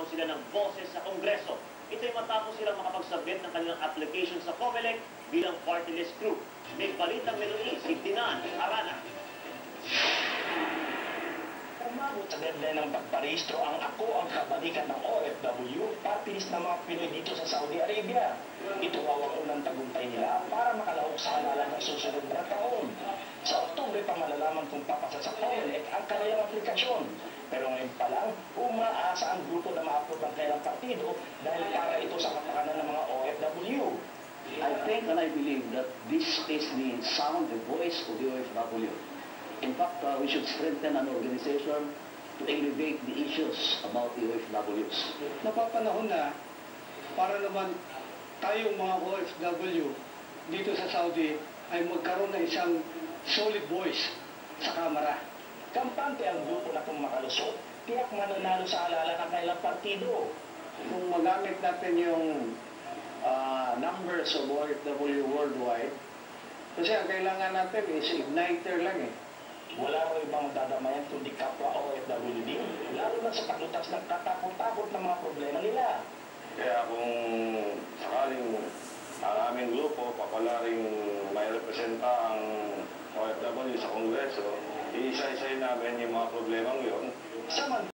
magkakaroon sila ng boses sa Kongreso. Ito'y matapos silang makapagsubmit ng kanilang application sa COMELEC bilang party list group. May balitang meron si Dinan Arana. Umabot sa deadline ng pagparehistro ang Ako ang Kabalikan ng OFW, party list ng mga Pinoy dito sa Saudi Arabia. Ito ang unang tagumpay nila para makalahok sa halalan ng susunod na taon. Sa Oktubre pa malalaman kung papasa sa COMELEC ang kanilang aplikasyon. Pero ngayon pa lang, umaasa ang grupo na ma-upload ng kanilang partido dahil para ito sa kapakanan ng mga OFW. I think and I believe that this is the sound, the voice of the OFW. In fact, we should strengthen an organization to elevate the issues about the OFWs. Napapanahon na para naman tayong mga OFW dito sa Saudi ay magkaroon ng isang solid voice sa Kamara. Kampante ang grupo na kung makalusot, tiyak mananalo sa halalan ng kanilang partido. Kung magamit natin yung numbers of OFW worldwide, kasi ang kailangan natin is igniter lang eh. Wala rin ibang dadamayan kundi kapwa OFW din, lalo na sa paglutas ng katakot-takot ng mga problema nila. Kaya kung sakaling ang aming grupo papalaring may representa ang OFW sa Kongreso, iisa-isayin namin yung mga problemang yun.